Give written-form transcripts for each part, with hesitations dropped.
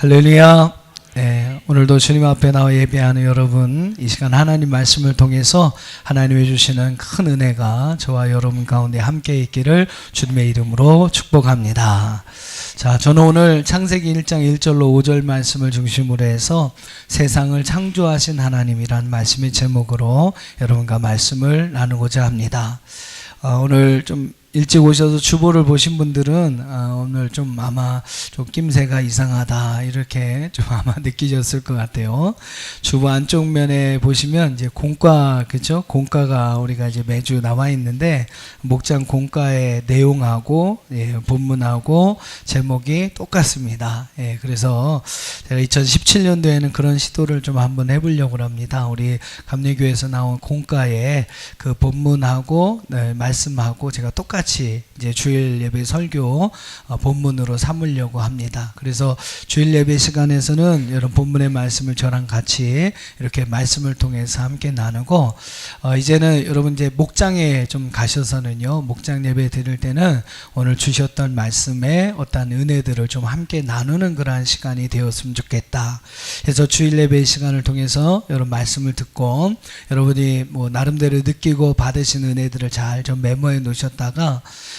할렐루야. 네, 오늘도 주님 앞에 나와 예배하는 여러분, 이 시간 하나님 말씀을 통해서 하나님이 주시는 큰 은혜가 저와 여러분 가운데 함께 있기를 주님의 이름으로 축복합니다. 자, 저는 오늘 창세기 1장 1절로 5절 말씀을 중심으로 해서 세상을 창조하신 하나님이란 말씀의 제목으로 여러분과 말씀을 나누고자 합니다. 오늘 좀 일찍 오셔서 주보를 보신 분들은 오늘 좀 아마 좀 낌새가 이상하다 이렇게 좀 아마 느끼셨을 것 같아요. 주보 안쪽 면에 보시면 이제 공과, 그죠? 공과가 우리가 이제 매주 나와 있는데 목장 공과의 내용하고 본문하고 제목이 똑같습니다. 그래서 제가 2017년도에는 그런 시도를 좀 한번 해보려고 합니다. 우리 감리교에서 나온 공과의 그 본문하고 말씀하고 제가 똑같이 이제 주일 예배 설교 본문으로 삼으려고 합니다. 그래서 주일 예배 시간에서는 여러분 본문의 말씀을 저랑 같이 이렇게 말씀을 통해서 함께 나누고 이제는 여러분 이제 목장에 좀 가셔서는요, 목장 예배 드릴 때는 오늘 주셨던 말씀에 어떤 은혜들을 좀 함께 나누는 그러한 시간이 되었으면 좋겠다. 그래서 주일 예배 시간을 통해서 여러분 말씀을 듣고 여러분이 뭐 나름대로 느끼고 받으신 은혜들을 잘 좀 메모해 놓으셨다가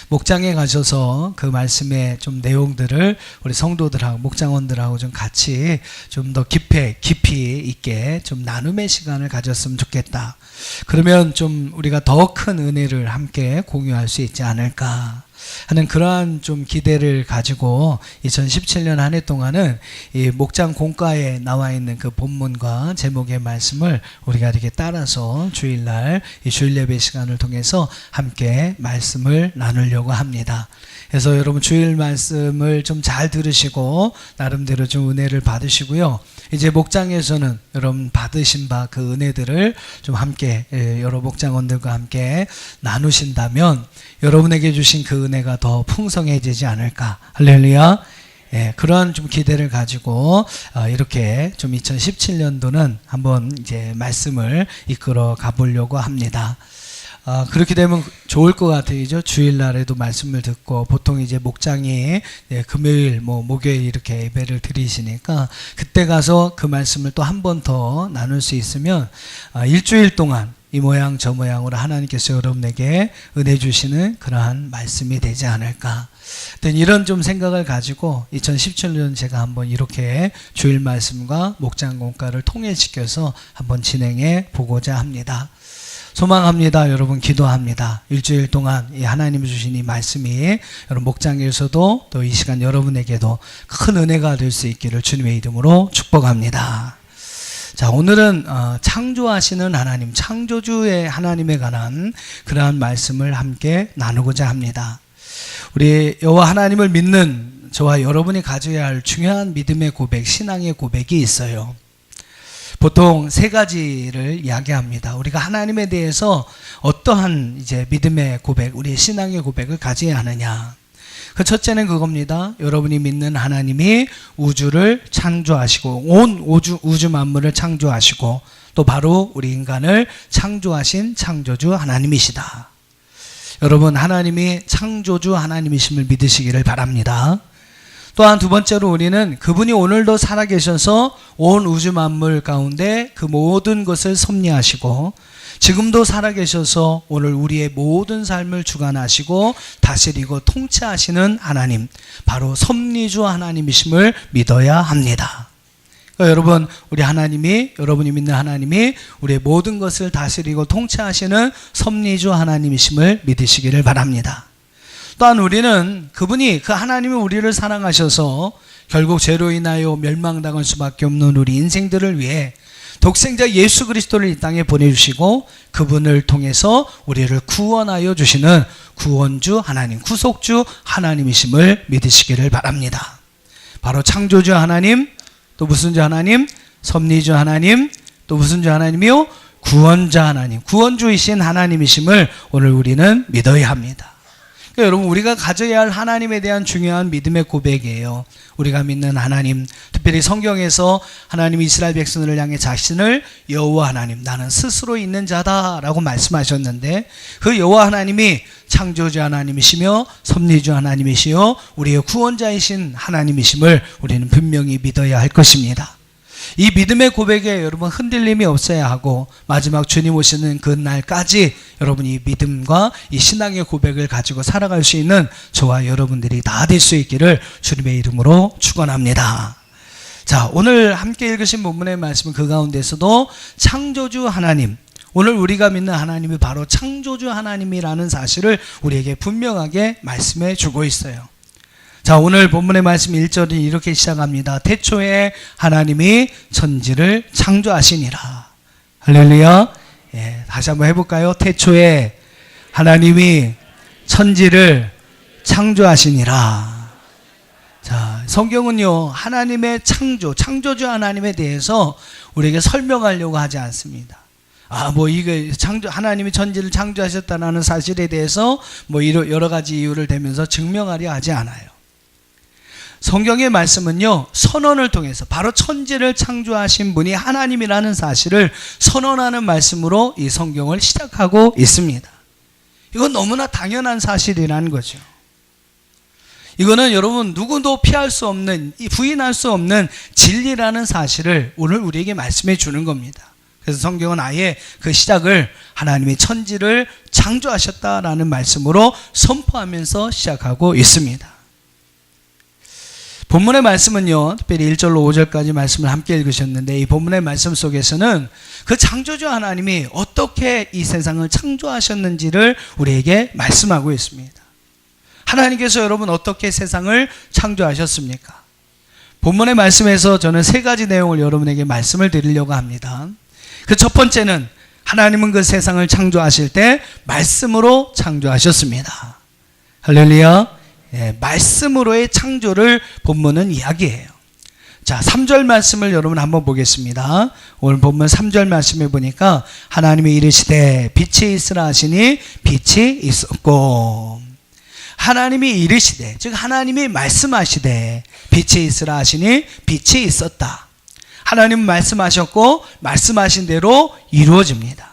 목장에 가셔서 그 말씀의 좀 내용들을 우리 성도들하고 목장원들하고 좀 같이 좀 더 깊이 있게 좀 나눔의 시간을 가졌으면 좋겠다. 그러면 좀 우리가 더 큰 은혜를 함께 공유할 수 있지 않을까 하는 그러한 좀 기대를 가지고 2017년 한 해 동안은 이 목장 공과에 나와 있는 그 본문과 제목의 말씀을 우리가 이렇게 따라서 주일날 이 주일 예배 시간을 통해서 함께 말씀을 나누려고 합니다. 그래서 여러분 주일 말씀을 좀 잘 들으시고 나름대로 좀 은혜를 받으시고요. 이제 목장에서는 여러분 받으신 바 그 은혜들을 좀 함께 여러 목장원들과 함께 나누신다면 여러분에게 주신 그 은혜가 더 풍성해지지 않을까. 할렐루야. 그러한 좀 기대를 가지고 이렇게 좀 2017년도는 한번 이제 말씀을 이끌어 가보려고 합니다. 그렇게 되면 좋을 것 같아요. 그죠? 주일날에도 말씀을 듣고 보통 이제 목장이 금요일, 목요일 이렇게 예배를 드리시니까 그때 가서 그 말씀을 또 한 번 더 나눌 수 있으면 일주일 동안 이 모양 저 모양으로 하나님께서 여러분에게 은혜 주시는 그러한 말씀이 되지 않을까. 이런 좀 생각을 가지고 2017년 제가 한번 이렇게 주일 말씀과 목장 공과를 통일시켜서 한번 진행해 보고자 합니다. 소망합니다. 여러분 기도합니다. 일주일 동안 이 하나님이 주신 이 말씀이 여러분 목장에서도 또 이 시간 여러분에게도 큰 은혜가 될 수 있기를 주님의 이름으로 축복합니다. 자, 오늘은 창조하시는 하나님, 창조주의 하나님에 관한 그러한 말씀을 함께 나누고자 합니다. 우리 여호와 하나님을 믿는 저와 여러분이 가져야 할 중요한 믿음의 고백, 신앙의 고백이 있어요. 보통 세 가지를 이야기합니다. 우리가 하나님에 대해서 어떠한 이제 믿음의 고백, 우리의 신앙의 고백을 가져야 하느냐. 그 첫째는 그겁니다. 여러분이 믿는 하나님이 우주를 창조하시고 온 우주 만물을 창조하시고 또 바로 우리 인간을 창조하신 창조주 하나님이시다. 여러분 하나님이 창조주 하나님이심을 믿으시기를 바랍니다. 또한 두 번째로 우리는 그분이 오늘도 살아계셔서 온 우주 만물 가운데 그 모든 것을 섭리하시고 지금도 살아계셔서 오늘 우리의 모든 삶을 주관하시고 다스리고 통치하시는 하나님, 바로 섭리주 하나님이심을 믿어야 합니다. 그러니까 여러분, 우리 하나님이, 여러분이 믿는 하나님이 우리의 모든 것을 다스리고 통치하시는 섭리주 하나님이심을 믿으시기를 바랍니다. 또한 우리는 그분이, 그 하나님이 우리를 사랑하셔서 결국 죄로 인하여 멸망당할 수밖에 없는 우리 인생들을 위해 독생자 예수 그리스도를 이 땅에 보내주시고 그분을 통해서 우리를 구원하여 주시는 구원주 하나님, 구속주 하나님이심을 믿으시기를 바랍니다. 바로 창조주 하나님, 또 무슨 주 하나님? 섭리주 하나님, 또 무슨 주 하나님이요? 구원자 하나님, 구원주이신 하나님이심을 오늘 우리는 믿어야 합니다. 그러니까 여러분 우리가 가져야 할 하나님에 대한 중요한 믿음의 고백이에요. 우리가 믿는 하나님, 특별히 성경에서 하나님 이스라엘 백성들을 향해 자신을 여호와 하나님, 나는 스스로 있는 자다라고 말씀하셨는데 그 여호와 하나님이 창조주 하나님이시며 섭리주 하나님이시요 우리의 구원자이신 하나님이심을 우리는 분명히 믿어야 할 것입니다. 이 믿음의 고백에 여러분 흔들림이 없어야 하고 마지막 주님 오시는 그 날까지 여러분 이 믿음과 이 신앙의 고백을 가지고 살아갈 수 있는 저와 여러분들이 다 될 수 있기를 주님의 이름으로 축원합니다. 자, 오늘 함께 읽으신 본문의 말씀은 그 가운데서도 창조주 하나님, 오늘 우리가 믿는 하나님이 바로 창조주 하나님이라는 사실을 우리에게 분명하게 말씀해 주고 있어요. 자, 오늘 본문의 말씀 1절은 이렇게 시작합니다. 태초에 하나님이 천지를 창조하시니라. 할렐루야. 예, 다시 한번 해볼까요? 태초에 하나님이 천지를 창조하시니라. 자, 성경은요, 하나님의 창조주 하나님에 대해서 우리에게 설명하려고 하지 않습니다. 이게 하나님이 천지를 창조하셨다는 사실에 대해서 여러 가지 이유를 대면서 증명하려 하지 않아요. 성경의 말씀은요, 선언을 통해서 바로 천지를 창조하신 분이 하나님이라는 사실을 선언하는 말씀으로 이 성경을 시작하고 있습니다. 이건 너무나 당연한 사실이라는 거죠. 이거는 여러분 누구도 피할 수 없는, 부인할 수 없는 진리라는 사실을 오늘 우리에게 말씀해 주는 겁니다. 그래서 성경은 아예 그 시작을 하나님이 천지를 창조하셨다라는 말씀으로 선포하면서 시작하고 있습니다. 본문의 말씀은요, 특별히 1절로 5절까지 말씀을 함께 읽으셨는데 이 본문의 말씀 속에서는 그 창조주 하나님이 어떻게 이 세상을 창조하셨는지를 우리에게 말씀하고 있습니다. 하나님께서 여러분 어떻게 세상을 창조하셨습니까? 본문의 말씀에서 저는 세 가지 내용을 여러분에게 말씀을 드리려고 합니다. 그 첫 번째는 하나님은 그 세상을 창조하실 때 말씀으로 창조하셨습니다. 할렐루야. 예, 말씀으로의 창조를 본문은 이야기해요. 자, 3절 말씀을 여러분 한번 보겠습니다. 오늘 본문 3절 말씀에 보니까 하나님이 이르시되 빛이 있으라 하시니 빛이 있었고, 하나님이 이르시되, 즉 하나님이 말씀하시되 빛이 있으라 하시니 빛이 있었다. 하나님은 말씀하셨고 말씀하신 대로 이루어집니다.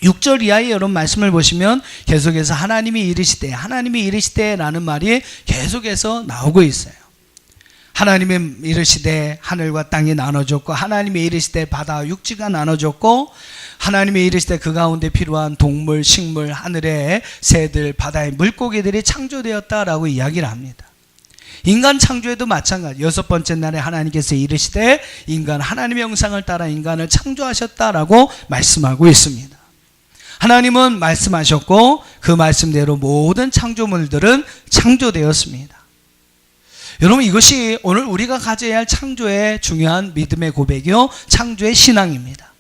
6절 이하의 여러분 말씀을 보시면 계속해서 하나님이 이르시되 라는 말이 계속해서 나오고 있어요. 하나님이 이르시되 하늘과 땅이 나눠졌고, 하나님이 이르시되 바다와 육지가 나눠졌고, 하나님이 이르시되 그 가운데 필요한 동물, 식물, 하늘의 새들, 바다의 물고기들이 창조되었다라고 이야기를 합니다. 인간 창조에도 마찬가지. 6번째 날에 하나님께서 이르시되 인간 하나님의 형상을 따라 인간을 창조하셨다라고 말씀하고 있습니다. 하나님은 말씀하셨고 그 말씀대로 모든 창조물들은 창조되었습니다. 여러분, 이것이 오늘 우리가 가져야 할 창조의 중요한 믿음의 고백이요, 창조의 신앙입니다.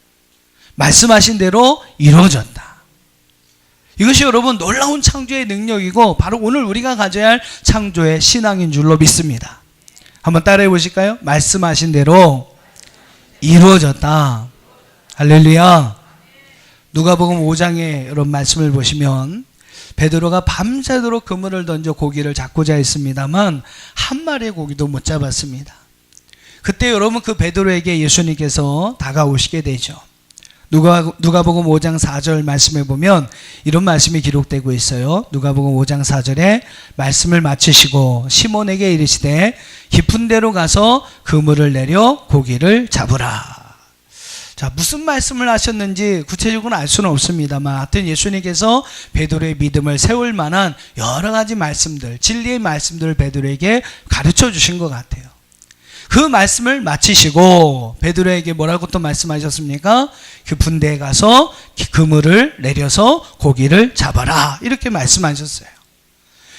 말씀하신 대로 이루어졌다. 이것이 여러분 놀라운 창조의 능력이고 바로 오늘 우리가 가져야 할 창조의 신앙인 줄로 믿습니다. 한번 따라해 보실까요? 말씀하신 대로 이루어졌다. 할렐루야. 누가복음 5장에 여러분 말씀을 보시면 베드로가 밤새도록 그물을 던져 고기를 잡고자 했습니다만 한 마리의 고기도 못 잡았습니다. 그때 여러분 그 베드로에게 예수님께서 다가오시게 되죠. 누가복음 5장 4절 말씀에 보면 이런 말씀이 기록되고 있어요. 누가복음 5장 4절에 말씀을 마치시고 시몬에게 이르시되 깊은 데로 가서 그물을 내려 고기를 잡으라. 자, 무슨 말씀을 하셨는지 구체적으로는 알 수는 없습니다만 하여튼 예수님께서 베드로의 믿음을 세울 만한 여러 가지 말씀들, 진리의 말씀들을 베드로에게 가르쳐 주신 것 같아요. 그 말씀을 마치시고 베드로에게 뭐라고 또 말씀하셨습니까? 그 분대에 가서 그물을 내려서 고기를 잡아라, 이렇게 말씀하셨어요.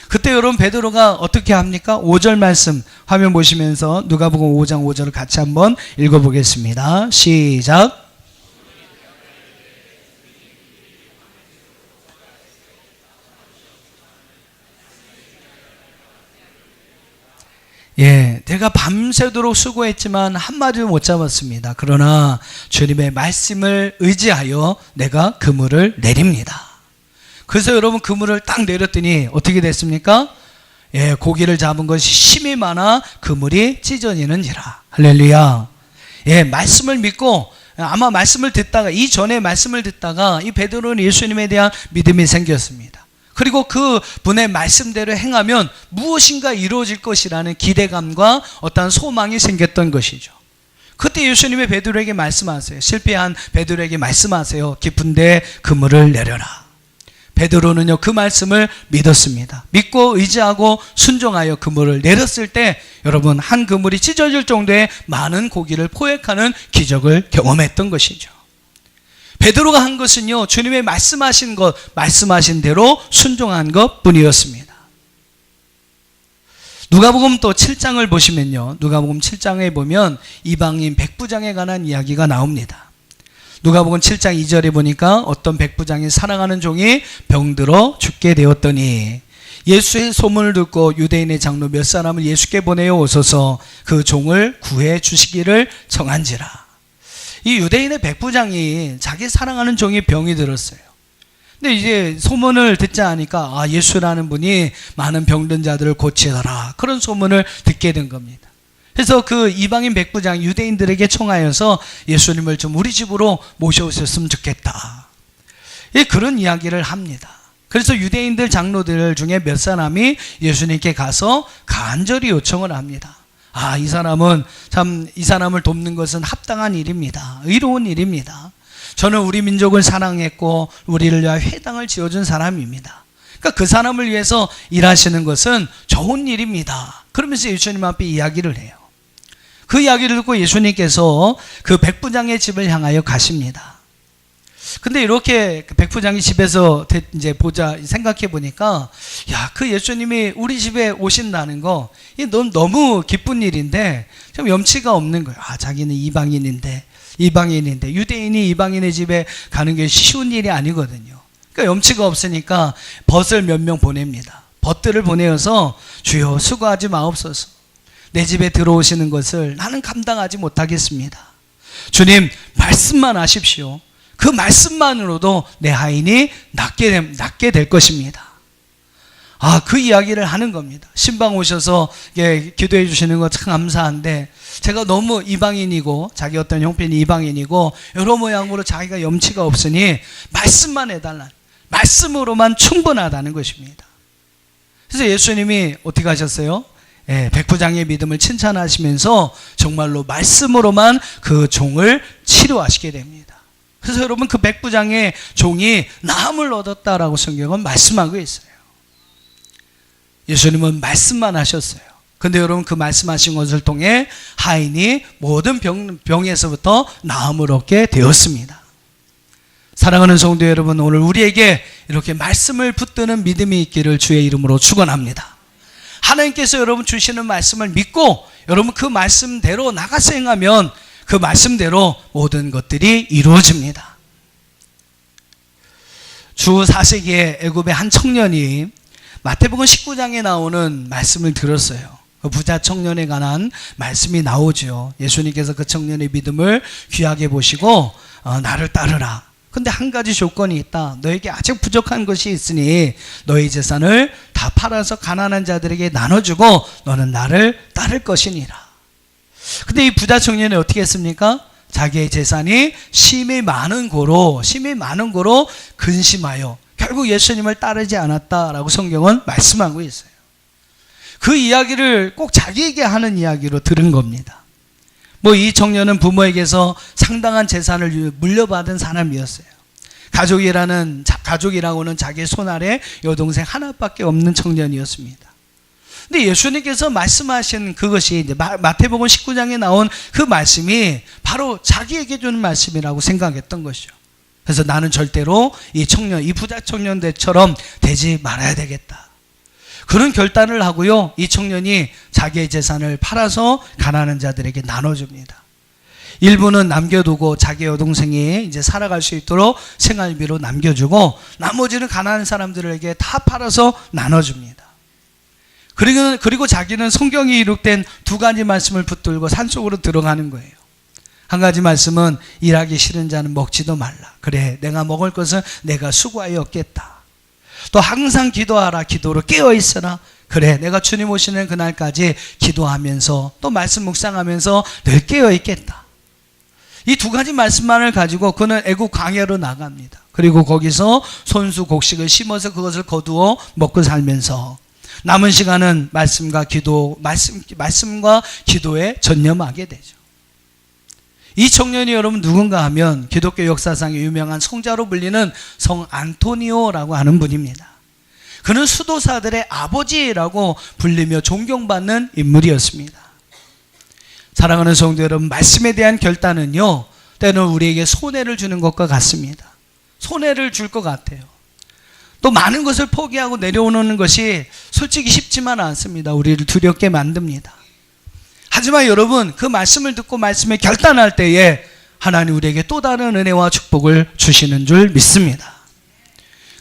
그때 여러분 베드로가 어떻게 합니까? 5절 말씀 화면 보시면서 누가복음 5장 5절을 같이 한번 읽어보겠습니다. 시작. 예, 내가 밤새도록 수고했지만 한 마리도 못 잡았습니다. 그러나 주님의 말씀을 의지하여 내가 그물을 내립니다. 그래서 여러분 그물을 딱 내렸더니 어떻게 됐습니까? 예, 고기를 잡은 것이 힘이 많아 그물이 찢어지는지라. 할렐루야. 예, 말씀을 믿고 아마 말씀을 듣다가 이전에 말씀을 듣다가 이 베드로는 예수님에 대한 믿음이 생겼습니다. 그리고 그 분의 말씀대로 행하면 무엇인가 이루어질 것이라는 기대감과 어떤 소망이 생겼던 것이죠. 그때 예수님이 베드로에게 말씀하세요. 실패한 베드로에게 말씀하세요. 깊은데 그물을 내려라. 베드로는요 그 말씀을 믿었습니다. 믿고 의지하고 순종하여 그물을 내렸을 때 여러분 한 그물이 찢어질 정도의 많은 고기를 포획하는 기적을 경험했던 것이죠. 베드로가 한 것은요 주님의 말씀하신 것, 말씀하신 대로 순종한 것 뿐이었습니다. 누가복음 또 7장을 보시면요, 누가복음 7장에 보면 이방인 백부장에 관한 이야기가 나옵니다. 누가복음 7장 2절에 보니까 어떤 백부장이 사랑하는 종이 병들어 죽게 되었더니 예수의 소문을 듣고 유대인의 장로 몇 사람을 예수께 보내어 오소서 그 종을 구해 주시기를 청한지라. 이 유대인의 백부장이 자기 사랑하는 종이 병이 들었어요. 근데 이제 소문을 듣지 않으니까 예수라는 분이 많은 병든 자들을 고치더라, 그런 소문을 듣게 된 겁니다. 그래서 그 이방인 백부장 유대인들에게 청하여서 예수님을 좀 우리 집으로 모셔오셨으면 좋겠다, 그런 이야기를 합니다. 그래서 유대인들 장로들 중에 몇 사람이 예수님께 가서 간절히 요청을 합니다. 이 사람은 참 이 사람을 돕는 것은 합당한 일입니다. 의로운 일입니다. 저는 우리 민족을 사랑했고 우리를 위하여 회당을 지어준 사람입니다. 그러니까 그 사람을 위해서 일하시는 것은 좋은 일입니다. 그러면서 예수님 앞에 이야기를 해요. 그 이야기를 듣고 예수님께서 그 백부장의 집을 향하여 가십니다. 근데 이렇게 백부장이 집에서 이제 생각해 보니까 그 예수님이 우리 집에 오신다는 거 너무 기쁜 일인데 좀 염치가 없는 거예요. 자기는 이방인인데 유대인이 이방인의 집에 가는 게 쉬운 일이 아니거든요. 그러니까 염치가 없으니까 벗을 몇 명 보냅니다. 벗들을 보내어서 주여 수고하지 마옵소서. 내 집에 들어오시는 것을 나는 감당하지 못하겠습니다. 주님 말씀만 하십시오. 그 말씀만으로도 내 하인이 낫게 될 것입니다. 그 이야기를 하는 겁니다. 신방 오셔서 기도해 주시는 거 참 감사한데 제가 너무 이방인이고 자기 어떤 형편이 이방인이고 여러 모양으로 자기가 염치가 없으니 말씀만 해달라, 말씀으로만 충분하다는 것입니다. 그래서 예수님이 어떻게 하셨어요? 백부장의 믿음을 칭찬하시면서 정말로 말씀으로만 그 종을 치료하시게 됩니다. 그래서 여러분 그 백부장의 종이 나음을 얻었다라고 성경은 말씀하고 있어요. 예수님은 말씀만 하셨어요. 근데 여러분 그 말씀하신 것을 통해 하인이 모든 병에서부터 나음을 얻게 되었습니다. 사랑하는 성도 여러분, 오늘 우리에게 이렇게 말씀을 붙드는 믿음이 있기를 주의 이름으로 축원합니다. 하나님께서 여러분 주시는 말씀을 믿고 여러분 그 말씀대로 나가서 행하면 그 말씀대로 모든 것들이 이루어집니다. 주 4세기에 애굽의 한 청년이 마태복음 19장에 나오는 말씀을 들었어요. 그 부자 청년에 관한 말씀이 나오죠. 예수님께서 그 청년의 믿음을 귀하게 보시고 나를 따르라. 근데 한 가지 조건이 있다. 너에게 아직 부족한 것이 있으니 너의 재산을 다 팔아서 가난한 자들에게 나눠주고 너는 나를 따를 것이니라. 근데 이 부자 청년이 어떻게 했습니까? 자기의 재산이 심히 많은 고로 근심하여 결국 예수님을 따르지 않았다라고 성경은 말씀하고 있어요. 그 이야기를 꼭 자기에게 하는 이야기로 들은 겁니다. 이 청년은 부모에게서 상당한 재산을 물려받은 사람이었어요. 가족이라고는 자기 손아래 여동생 하나밖에 없는 청년이었습니다. 근데 예수님께서 말씀하신 그것이 이제 마태복음 19장에 나온 그 말씀이 바로 자기에게 주는 말씀이라고 생각했던 것이죠. 그래서 나는 절대로 이 부자 청년들처럼 되지 말아야 되겠다. 그런 결단을 하고요, 이 청년이 자기의 재산을 팔아서 가난한 자들에게 나눠줍니다. 일부는 남겨두고 자기 여동생이 이제 살아갈 수 있도록 생활비로 남겨주고 나머지는 가난한 사람들에게 다 팔아서 나눠줍니다. 그리고 자기는 성경이 기록된 두 가지 말씀을 붙들고 산속으로 들어가는 거예요. 한 가지 말씀은 일하기 싫은 자는 먹지도 말라. 그래, 내가 먹을 것은 내가 수고하여 얻겠다. 또 항상 기도하라. 기도로 깨어 있어라. 그래, 내가 주님 오시는 그날까지 기도하면서 또 말씀 묵상하면서 늘 깨어 있겠다. 이 두 가지 말씀만을 가지고 그는 애국 광야로 나갑니다. 그리고 거기서 손수 곡식을 심어서 그것을 거두어 먹고 살면서 남은 시간은 말씀과 기도에 전념하게 되죠. 이 청년이 여러분 누군가 하면 기독교 역사상의 유명한 성자로 불리는 성 안토니오라고 하는 분입니다. 그는 수도사들의 아버지라고 불리며 존경받는 인물이었습니다. 사랑하는 성도 여러분, 말씀에 대한 결단은요, 때는 우리에게 손해를 주는 것과 같습니다. 손해를 줄 것 같아요. 또 많은 것을 포기하고 내려오는 것이 솔직히 쉽지만 않습니다. 우리를 두렵게 만듭니다. 하지만 여러분, 그 말씀을 듣고 말씀에 결단할 때에 하나님 우리에게 또 다른 은혜와 축복을 주시는 줄 믿습니다.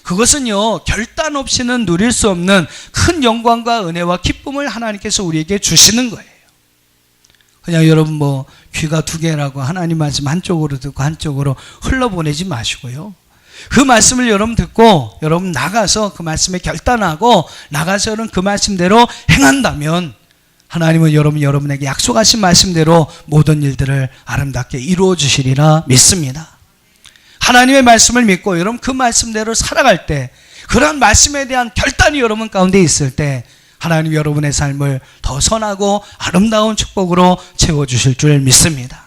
그것은요, 결단 없이는 누릴 수 없는 큰 영광과 은혜와 기쁨을 하나님께서 우리에게 주시는 거예요. 그냥 여러분 귀가 두 개라고 하나님 말씀 한쪽으로 듣고 한쪽으로 흘러보내지 마시고요. 그 말씀을 여러분 듣고 여러분 나가서 그 말씀에 결단하고 나가서는 그 말씀대로 행한다면 하나님은 여러분에게 약속하신 말씀대로 모든 일들을 아름답게 이루어 주시리라 믿습니다. 하나님의 말씀을 믿고 여러분 그 말씀대로 살아갈 때, 그러한 말씀에 대한 결단이 여러분 가운데 있을 때 하나님 여러분의 삶을 더 선하고 아름다운 축복으로 채워주실 줄 믿습니다.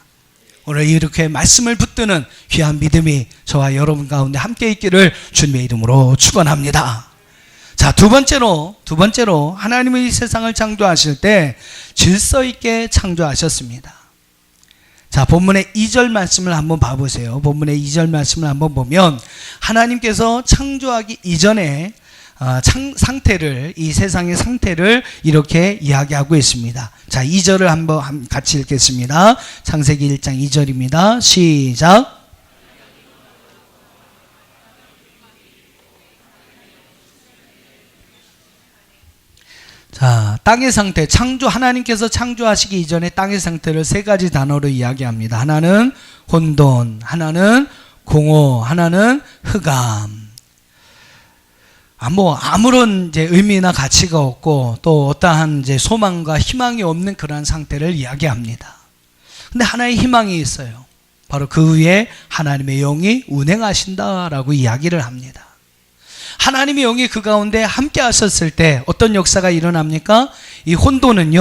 오늘 이렇게 말씀을 붙드는 귀한 믿음이 저와 여러분 가운데 함께 있기를 주님의 이름으로 축원합니다. 자, 두 번째로 하나님은 이 세상을 창조하실 때 질서 있게 창조하셨습니다. 자, 본문의 2절 말씀을 한번 봐보세요. 본문의 2절 말씀을 한번 보면 하나님께서 창조하기 이전에 이 세상의 상태를 이렇게 이야기하고 있습니다. 자, 2절을 한번 같이 읽겠습니다. 창세기 1장 2절입니다. 시작. 자, 땅의 상태, 하나님께서 창조하시기 이전에 땅의 상태를 세 가지 단어로 이야기합니다. 하나는 혼돈, 하나는 공허, 하나는 흑암. 아무런 의미나 가치가 없고 또 어떠한 소망과 희망이 없는 그러한 상태를 이야기합니다. 근데 하나의 희망이 있어요. 바로 그 위에 하나님의 영이 운행하신다라고 이야기를 합니다. 하나님의 영이 그 가운데 함께 하셨을 때 어떤 역사가 일어납니까? 이 혼돈은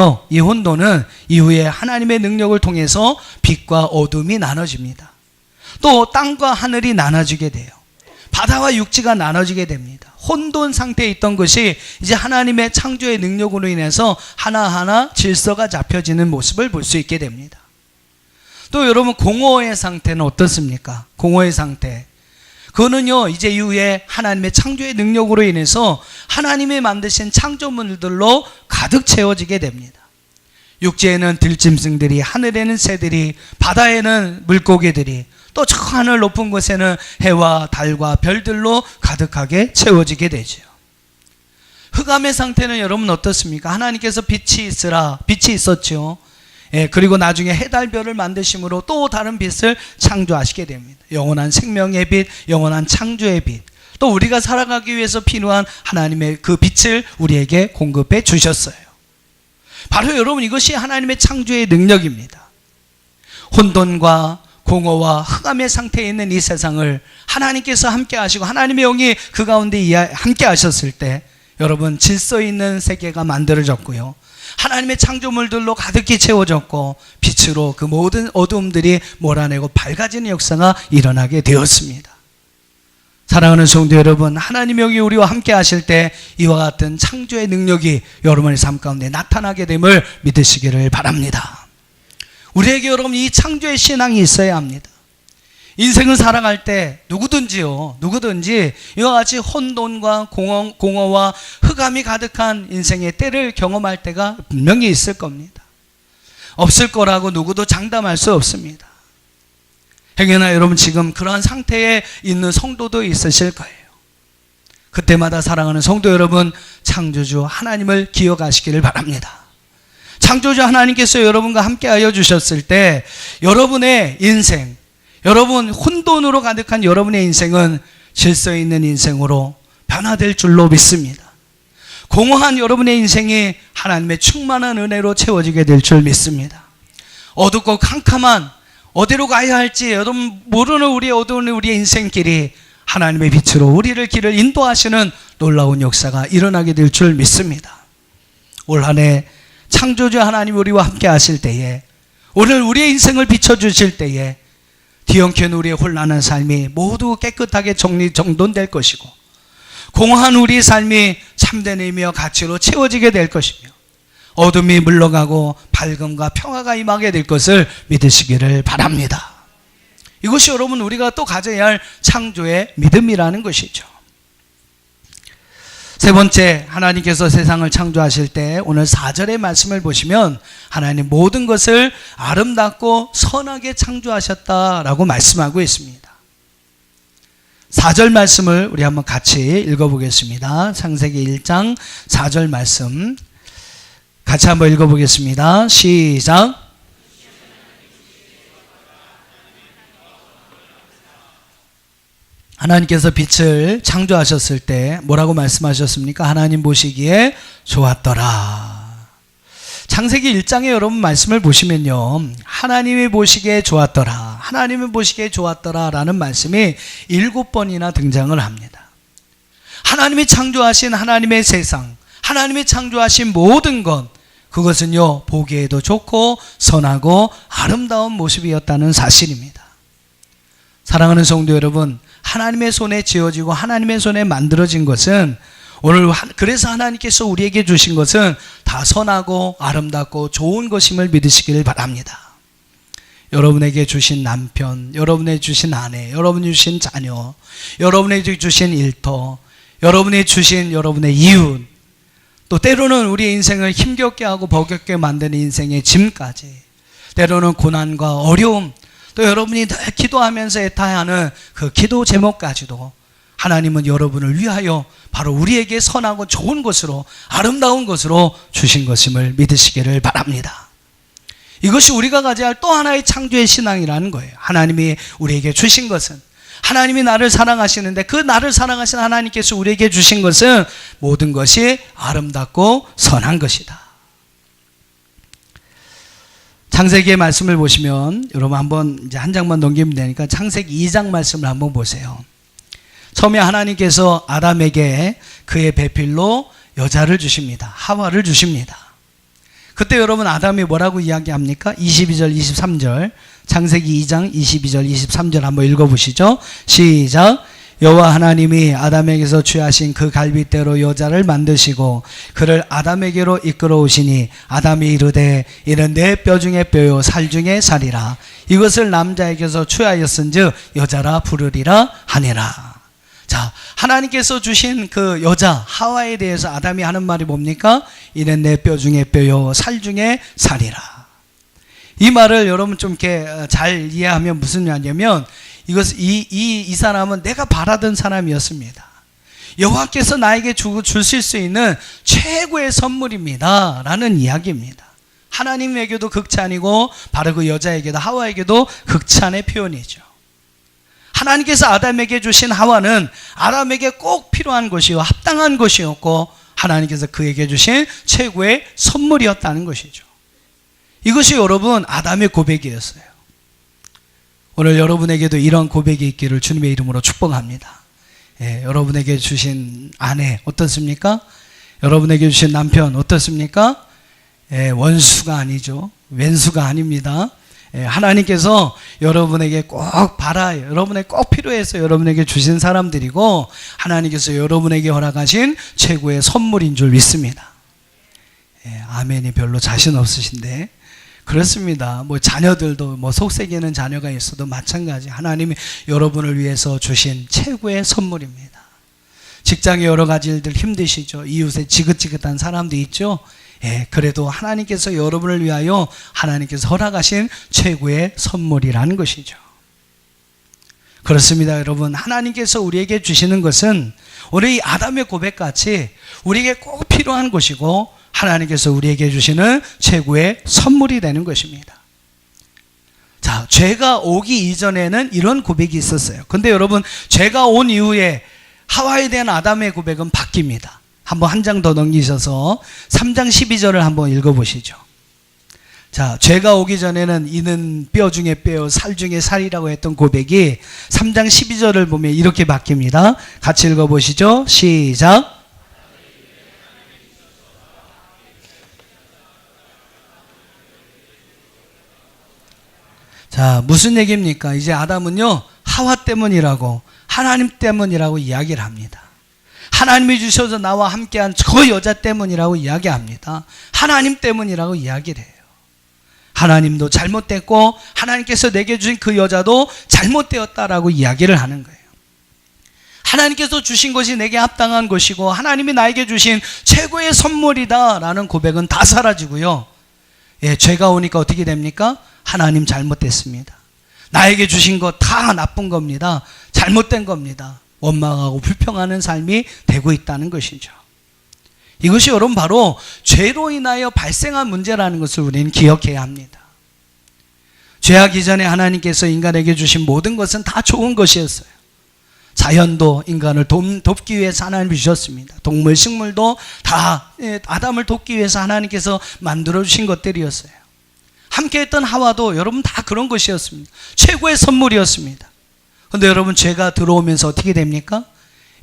이후에 하나님의 능력을 통해서 빛과 어둠이 나눠집니다. 또 땅과 하늘이 나눠지게 돼요. 바다와 육지가 나눠지게 됩니다. 혼돈 상태에 있던 것이 이제 하나님의 창조의 능력으로 인해서 하나하나 질서가 잡혀지는 모습을 볼 수 있게 됩니다. 또 여러분, 공허의 상태는 어떻습니까? 공허의 상태, 그거는요, 이제 이후에 하나님의 창조의 능력으로 인해서 하나님이 만드신 창조물들로 가득 채워지게 됩니다. 육지에는 들짐승들이, 하늘에는 새들이, 바다에는 물고기들이, 또 저 하늘 높은 곳에는 해와 달과 별들로 가득하게 채워지게 되죠. 흑암의 상태는 여러분 어떻습니까? 하나님께서 빛이 있으라, 빛이 있었죠. 그리고 나중에 해달별을 만드심으로 또 다른 빛을 창조하시게 됩니다. 영원한 생명의 빛, 영원한 창조의 빛, 또 우리가 살아가기 위해서 필요한 하나님의 그 빛을 우리에게 공급해 주셨어요. 바로 여러분, 이것이 하나님의 창조의 능력입니다. 혼돈과 공허와 흑암의 상태에 있는 이 세상을 하나님께서 함께 하시고 하나님의 영이 그 가운데 함께 하셨을 때 여러분, 질서 있는 세계가 만들어졌고요, 하나님의 창조물들로 가득히 채워졌고 빛으로 그 모든 어두움들이 몰아내고 밝아지는 역사가 일어나게 되었습니다. 사랑하는 성도 여러분, 하나님의 영이 우리와 함께 하실 때 이와 같은 창조의 능력이 여러분의 삶 가운데 나타나게 됨을 믿으시기를 바랍니다. 우리에게 여러분, 이 창조의 신앙이 있어야 합니다. 인생을 살아갈 때 누구든지 이와 같이 혼돈과 공허와 흑암이 가득한 인생의 때를 경험할 때가 분명히 있을 겁니다. 없을 거라고 누구도 장담할 수 없습니다. 행여나 여러분 지금 그러한 상태에 있는 성도도 있으실 거예요. 그때마다 사랑하는 성도 여러분, 창조주 하나님을 기억하시기를 바랍니다. 창조주 하나님께서 여러분과 함께하여 주셨을 때 여러분의 인생, 여러분 혼돈으로 가득한 여러분의 인생은 질서 있는 인생으로 변화될 줄로 믿습니다. 공허한 여러분의 인생이 하나님의 충만한 은혜로 채워지게 될 줄 믿습니다. 어둡고 캄캄한 어디로 가야 할지 여러분 모르는 우리의 어두운 우리의 인생길이 하나님의 빛으로 우리를 길을 인도하시는 놀라운 역사가 일어나게 될 줄 믿습니다. 올 한 해 창조주 하나님 우리와 함께 하실 때에, 오늘 우리의 인생을 비춰주실 때에 뒤엉킨 우리의 혼란한 삶이 모두 깨끗하게 정돈될 것이고, 공허한 우리의 삶이 참된 의미와 가치로 채워지게 될 것이며, 어둠이 물러가고 밝음과 평화가 임하게 될 것을 믿으시기를 바랍니다. 이것이 여러분 우리가 또 가져야 할 창조의 믿음이라는 것이죠. 세 번째, 하나님께서 세상을 창조하실 때 오늘 4절의 말씀을 보시면 하나님 모든 것을 아름답고 선하게 창조하셨다라고 말씀하고 있습니다. 4절 말씀을 우리 한번 같이 읽어보겠습니다. 창세기 1장 4절 말씀 같이 한번 읽어보겠습니다. 시작. 하나님께서 빛을 창조하셨을 때 뭐라고 말씀하셨습니까? 하나님 보시기에 좋았더라. 창세기 1장에 여러분 말씀을 보시면요, 하나님이 보시기에 좋았더라, 하나님이 보시기에 좋았더라 라는 말씀이 7번이나 등장을 합니다. 하나님이 창조하신 하나님의 세상, 하나님이 창조하신 모든 것, 그것은요 보기에도 좋고 선하고 아름다운 모습이었다는 사실입니다. 사랑하는 성도 여러분, 하나님의 손에 지어지고 하나님의 손에 만들어진 것은, 오늘 그래서 하나님께서 우리에게 주신 것은 다 선하고 아름답고 좋은 것임을 믿으시길 바랍니다. 여러분에게 주신 남편, 여러분에게 주신 아내, 여러분이 주신 자녀, 여러분에게 주신 일터, 여러분이 주신 여러분의 이웃, 또 때로는 우리의 인생을 힘겹게 하고 버겁게 만드는 인생의 짐까지, 때로는 고난과 어려움, 또 여러분이 늘 기도하면서 애타하는 그 기도 제목까지도 하나님은 여러분을 위하여 바로 우리에게 선하고 좋은 것으로, 아름다운 것으로 주신 것임을 믿으시기를 바랍니다. 이것이 우리가 가져야 할 또 하나의 창조의 신앙이라는 거예요. 하나님이 우리에게 주신 것은, 하나님이 나를 사랑하시는데 그 나를 사랑하신 하나님께서 우리에게 주신 것은 모든 것이 아름답고 선한 것이다. 창세기의 말씀을 보시면 여러분 한번 이제 한 장만 넘기면 되니까 창세기 2장 말씀을 한번 보세요. 처음에 하나님께서 아담에게 그의 배필로 여자를 주십니다. 하와를 주십니다. 그때 여러분 아담이 뭐라고 이야기합니까? 22절 23절, 창세기 2장 22절 23절 한번 읽어보시죠. 시작. 여호와 하나님이 아담에게서 취하신 그 갈빗대로 여자를 만드시고 그를 아담에게로 이끌어 오시니 아담이 이르되 이는 내 뼈 중에 뼈요 살 중에 살이라. 이것을 남자에게서 취하였은즉 여자라 부르리라 하니라. 자, 하나님께서 주신 그 여자 하와에 대해서 아담이 하는 말이 뭡니까? 이는 내 뼈 중에 뼈요 살 중에 살이라. 이 말을 여러분 좀 이렇게 잘 이해하면 무슨 말이냐면, 이 사람은 내가 바라던 사람이었습니다. 여호와께서 나에게 주실 수 있는 최고의 선물입니다 라는 이야기입니다. 하나님에게도 극찬이고 바로 그 여자에게도, 하와에게도 극찬의 표현이죠. 하나님께서 아담에게 주신 하와는 아담에게 꼭 필요한 것이요 합당한 것이었고, 하나님께서 그에게 주신 최고의 선물이었다는 것이죠. 이것이 여러분 아담의 고백이었어요. 오늘 여러분에게도 이런 고백이 있기를 주님의 이름으로 축복합니다. 여러분에게 주신 아내 어떻습니까? 여러분에게 주신 남편 어떻습니까? 원수가 아니죠. 왼수가 아닙니다. 하나님께서 여러분에게 꼭 여러분에게 꼭 필요해서 여러분에게 주신 사람들이고, 하나님께서 여러분에게 허락하신 최고의 선물인 줄 믿습니다. 아멘이 별로 자신 없으신데, 그렇습니다. 자녀들도 속색이는 자녀가 있어도 마찬가지. 하나님이 여러분을 위해서 주신 최고의 선물입니다. 직장에 여러 가지 일들 힘드시죠. 이웃에 지긋지긋한 사람도 있죠. 그래도 하나님께서 여러분을 위하여 하나님께서 허락하신 최고의 선물이라는 것이죠. 그렇습니다. 여러분, 하나님께서 우리에게 주시는 것은 우리 아담의 고백같이 우리에게 꼭 필요한 것이고, 하나님께서 우리에게 주시는 최고의 선물이 되는 것입니다. 자, 죄가 오기 이전에는 이런 고백이 있었어요. 근데 여러분, 죄가 온 이후에 하와에 대한 아담의 고백은 바뀝니다. 한번 한 장 더 넘기셔서 3장 12절을 한번 읽어보시죠. 자, 죄가 오기 전에는 이는 뼈 중에 뼈, 살 중에 살이라고 했던 고백이 3장 12절을 보면 이렇게 바뀝니다. 같이 읽어보시죠. 시작. 자, 무슨 얘기입니까? 이제 아담은요, 하와 때문이라고, 하나님 때문이라고 이야기를 합니다. 하나님이 주셔서 나와 함께한 저 여자 때문이라고 이야기합니다. 하나님 때문이라고 이야기를 해요. 하나님도 잘못됐고 하나님께서 내게 주신 그 여자도 잘못되었다라고 이야기를 하는 거예요. 하나님께서 주신 것이 내게 합당한 것이고 하나님이 나에게 주신 최고의 선물이다라는 고백은 다 사라지고요. 예, 죄가 오니까 어떻게 됩니까? 하나님 잘못됐습니다. 나에게 주신 것 다 나쁜 겁니다. 잘못된 겁니다. 원망하고 불평하는 삶이 되고 있다는 것이죠. 이것이 여러분 바로 죄로 인하여 발생한 문제라는 것을 우리는 기억해야 합니다. 죄하기 전에 하나님께서 인간에게 주신 모든 것은 다 좋은 것이었어요. 자연도 인간을 돕기 위해서 하나님이 주셨습니다. 동물, 식물도 다 아담을 돕기 위해서 하나님께서 만들어 주신 것들이었어요. 함께했던 하와도 여러분 다 그런 것이었습니다. 최고의 선물이었습니다. 그런데 여러분 죄가 들어오면서 어떻게 됩니까?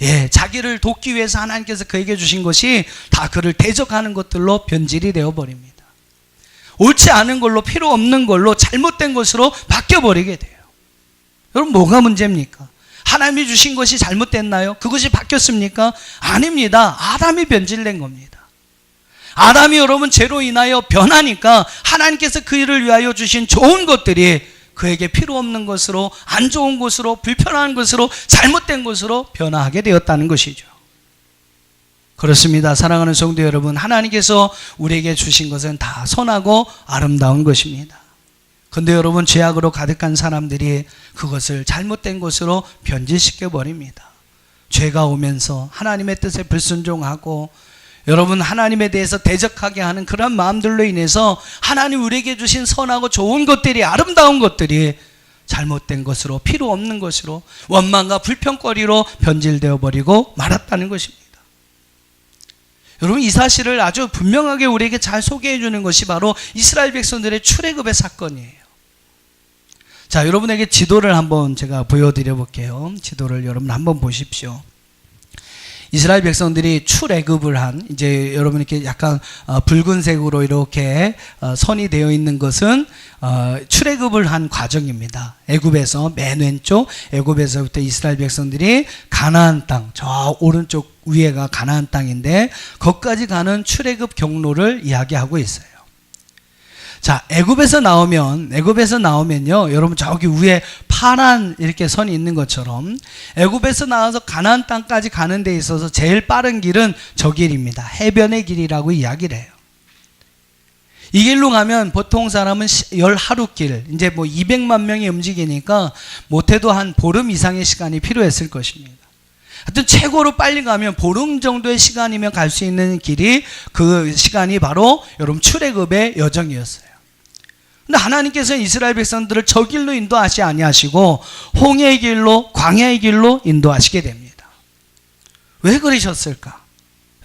예, 자기를 돕기 위해서 하나님께서 그에게 주신 것이 다 그를 대적하는 것들로 변질이 되어버립니다. 옳지 않은 걸로, 필요 없는 걸로, 잘못된 것으로 바뀌어버리게 돼요. 여러분 뭐가 문제입니까? 하나님이 주신 것이 잘못됐나요? 그것이 바뀌었습니까? 아닙니다. 아담이 변질된 겁니다. 아담이 여러분 죄로 인하여 변하니까 하나님께서 그를 위하여 주신 좋은 것들이 그에게 필요 없는 것으로, 안 좋은 것으로, 불편한 것으로, 잘못된 것으로 변화하게 되었다는 것이죠. 그렇습니다. 사랑하는 성도 여러분, 하나님께서 우리에게 주신 것은 다 선하고 아름다운 것입니다. 그런데 여러분 죄악으로 가득한 사람들이 그것을 잘못된 것으로 변질시켜 버립니다. 죄가 오면서 하나님의 뜻에 불순종하고 여러분 하나님에 대해서 대적하게 하는 그런 마음들로 인해서 하나님 우리에게 주신 선하고 좋은 것들이, 아름다운 것들이 잘못된 것으로, 필요 없는 것으로, 원망과 불평거리로 변질되어 버리고 말았다는 것입니다. 여러분 이 사실을 아주 분명하게 우리에게 잘 소개해 주는 것이 바로 이스라엘 백성들의 출애굽의 사건이에요. 자, 여러분에게 지도를 한번 제가 보여드려 볼게요. 지도를 여러분 한번 보십시오. 이스라엘 백성들이 출애굽을 한, 이제 여러분 이렇게 약간 붉은색으로 이렇게 선이 되어 있는 것은 출애굽을 한 과정입니다. 애굽에서 맨 왼쪽, 애굽에서부터 이스라엘 백성들이 가나안 땅, 저 오른쪽 위에가 가나안 땅인데 거기까지 가는 출애굽 경로를 이야기하고 있어요. 자, 애굽에서 나오면요, 여러분 저기 위에 파란 이렇게 선이 있는 것처럼 애굽에서 나와서 가나안 땅까지 가는 데 있어서 제일 빠른 길은 저 길입니다. 해변의 길이라고 이야기를 해요. 이 길로 가면 보통 사람은 10하루길, 이제 뭐 200만 명이 움직이니까 못해도 한 보름 이상의 시간이 필요했을 것입니다. 하여튼 최고로 빨리 가면 보름 정도의 시간이면 갈 수 있는 길이, 그 시간이 바로 여러분 출애굽의 여정이었어요. 근데 하나님께서 이스라엘 백성들을 저 길로 인도하시 아니하시고 홍해의 길로, 광야의 길로 인도하시게 됩니다. 왜 그러셨을까?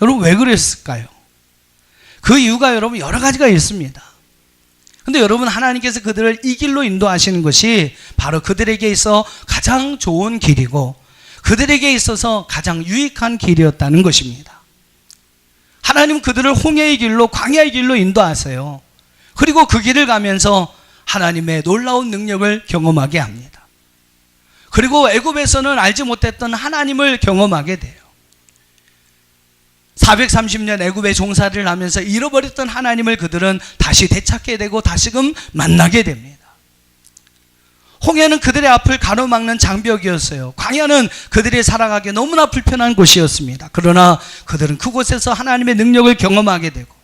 여러분 왜 그랬을까요? 그 이유가 여러분 여러 가지가 있습니다. 근데 여러분 하나님께서 그들을 이 길로 인도하시는 것이 바로 그들에게 있어 가장 좋은 길이고 그들에게 있어서 가장 유익한 길이었다는 것입니다. 하나님은 그들을 홍해의 길로, 광야의 길로 인도하세요. 그리고 그 길을 가면서 하나님의 놀라운 능력을 경험하게 합니다. 그리고 애굽에서는 알지 못했던 하나님을 경험하게 돼요. 430년 애굽의 종살이를 하면서 잃어버렸던 하나님을 그들은 다시 되찾게 되고 다시금 만나게 됩니다. 홍해는 그들의 앞을 가로막는 장벽이었어요. 광야는 그들이 살아가기 너무나 불편한 곳이었습니다. 그러나 그들은 그곳에서 하나님의 능력을 경험하게 되고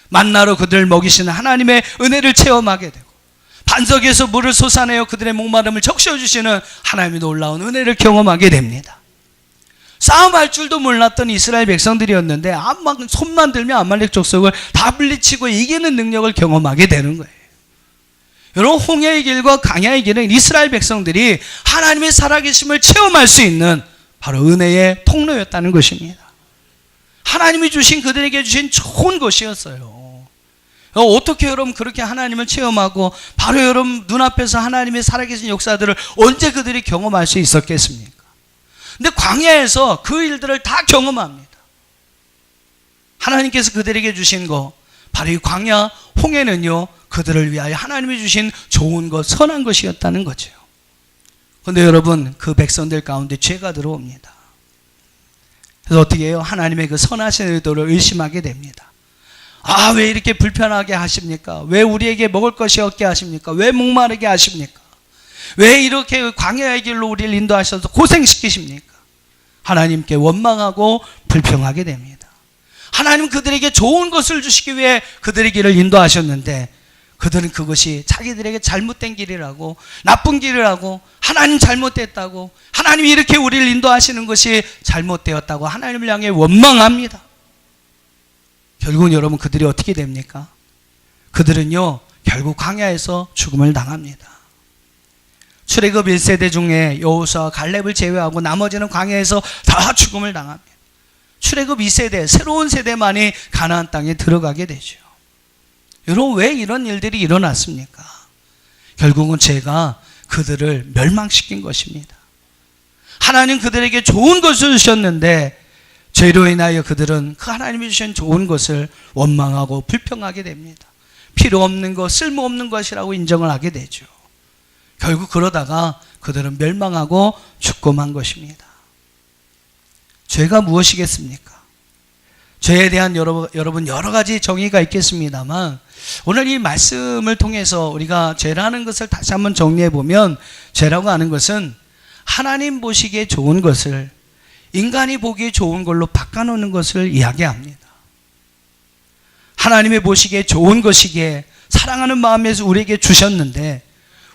만나로 그들을 먹이시는 하나님의 은혜를 체험하게 되고 반석에서 물을 솟아내어 그들의 목마름을 적셔주시는 하나님의 놀라운 은혜를 경험하게 됩니다. 싸움할 줄도 몰랐던 이스라엘 백성들이었는데 손만 들면 아말렉 족속을 다 물리치고 이기는 능력을 경험하게 되는 거예요. 여러분 홍해의 길과 광야의 길은 이스라엘 백성들이 하나님의 살아계심을 체험할 수 있는 바로 은혜의 통로였다는 것입니다. 하나님이 주신 그들에게 주신 좋은 것이었어요. 어떻게 여러분 그렇게 하나님을 체험하고 바로 여러분 눈앞에서 하나님의 살아계신 역사들을 언제 그들이 경험할 수 있었겠습니까? 근데 광야에서 그 일들을 다 경험합니다. 하나님께서 그들에게 주신 거, 바로 이 광야 홍해는요, 그들을 위하여 하나님이 주신 좋은 것, 선한 것이었다는 거죠. 그런데 여러분, 그 백성들 가운데 죄가 들어옵니다. 그래서 어떻게 해요? 하나님의 그 선하신 의도를 의심하게 됩니다. 아, 왜 이렇게 불편하게 하십니까? 왜 우리에게 먹을 것이 없게 하십니까? 왜 목마르게 하십니까? 왜 이렇게 광야의 길로 우리를 인도하셔서 고생시키십니까? 하나님께 원망하고 불평하게 됩니다. 하나님 그들에게 좋은 것을 주시기 위해 그들의 길을 인도하셨는데 그들은 그것이 자기들에게 잘못된 길이라고, 나쁜 길이라고, 하나님 잘못됐다고, 하나님이 이렇게 우리를 인도하시는 것이 잘못되었다고 하나님을 향해 원망합니다. 결국은 여러분 그들이 어떻게 됩니까? 그들은요 결국 광야에서 죽음을 당합니다. 출애굽 1세대 중에 여호수아와 갈렙을 제외하고 나머지는 광야에서 다 죽음을 당합니다. 출애굽 2세대, 새로운 세대만이 가나안 땅에 들어가게 되죠. 여러분 왜 이런 일들이 일어났습니까? 결국은 죄가 그들을 멸망시킨 것입니다. 하나님 그들에게 좋은 것을 주셨는데 죄로 인하여 그들은 그 하나님이 주신 좋은 것을 원망하고 불평하게 됩니다. 필요 없는 것, 쓸모없는 것이라고 인정을 하게 되죠. 결국 그러다가 그들은 멸망하고 죽고 만 것입니다. 죄가 무엇이겠습니까? 죄에 대한 여러분 여러 가지 정의가 있겠습니다만 오늘 이 말씀을 통해서 우리가 죄라는 것을 다시 한번 정리해 보면 죄라고 하는 것은 하나님 보시기에 좋은 것을 인간이 보기에 좋은 걸로 바꿔놓는 것을 이야기합니다. 하나님의 보시기에 좋은 것이기에 사랑하는 마음에서 우리에게 주셨는데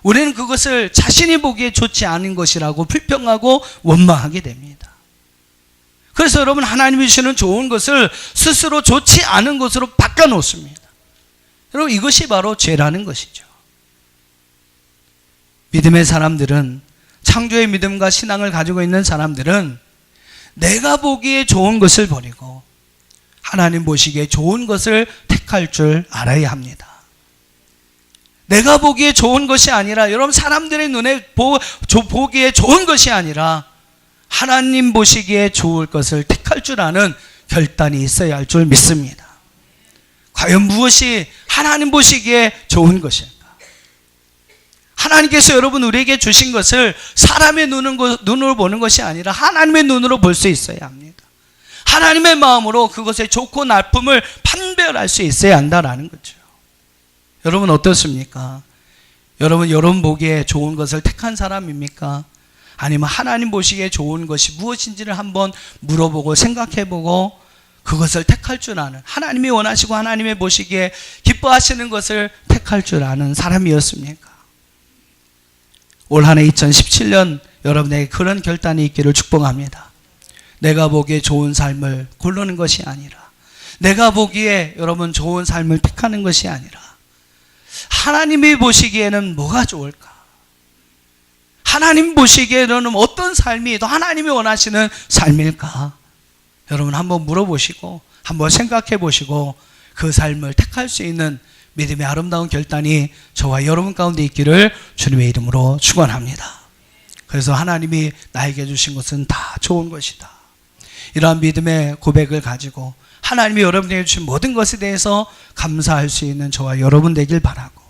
우리는 그것을 자신이 보기에 좋지 않은 것이라고 불평하고 원망하게 됩니다. 그래서 여러분 하나님이 주시는 좋은 것을 스스로 좋지 않은 것으로 바꿔놓습니다. 여러분 이것이 바로 죄라는 것이죠. 믿음의 사람들은, 창조의 믿음과 신앙을 가지고 있는 사람들은 내가 보기에 좋은 것을 버리고 하나님 보시기에 좋은 것을 택할 줄 알아야 합니다. 내가 보기에 좋은 것이 아니라 여러분 사람들의 눈에 보기에 좋은 것이 아니라 하나님 보시기에 좋을 것을 택할 줄 아는 결단이 있어야 할 줄 믿습니다. 과연 무엇이 하나님 보시기에 좋은 것일까? 하나님께서 여러분 우리에게 주신 것을 사람의 눈으로 보는 것이 아니라 하나님의 눈으로 볼 수 있어야 합니다. 하나님의 마음으로 그것의 좋고 나쁨을 판별할 수 있어야 한다라는 거죠. 여러분 어떻습니까? 여러분 보기에 좋은 것을 택한 사람입니까? 아니면 하나님 보시기에 좋은 것이 무엇인지를 한번 물어보고 생각해보고 그것을 택할 줄 아는, 하나님이 원하시고 하나님의 보시기에 기뻐하시는 것을 택할 줄 아는 사람이었습니까? 올 한 해 2017년 여러분에게 그런 결단이 있기를 축복합니다. 내가 보기에 좋은 삶을 고르는 것이 아니라, 내가 보기에 여러분 좋은 삶을 택하는 것이 아니라 하나님이 보시기에는 뭐가 좋을까? 하나님 보시기에는 어떤 삶이 더 하나님이 원하시는 삶일까? 여러분 한번 물어보시고 한번 생각해 보시고 그 삶을 택할 수 있는 믿음의 아름다운 결단이 저와 여러분 가운데 있기를 주님의 이름으로 축원합니다. 그래서 하나님이 나에게 주신 것은 다 좋은 것이다. 이러한 믿음의 고백을 가지고 하나님이 여러분에게 주신 모든 것에 대해서 감사할 수 있는 저와 여러분 되길 바라고,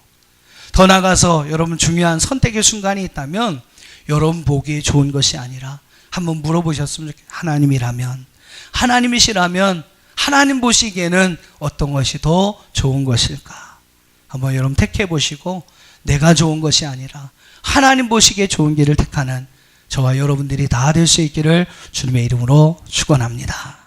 더 나아가서 여러분 중요한 선택의 순간이 있다면 여러분 보기에 좋은 것이 아니라 한번 물어보셨으면 좋겠어요. 하나님이시라면 하나님 보시기에는 어떤 것이 더 좋은 것일까? 한번 여러분 택해 보시고 내가 좋은 것이 아니라 하나님 보시기에 좋은 길을 택하는 저와 여러분들이 다 될 수 있기를 주님의 이름으로 축원합니다.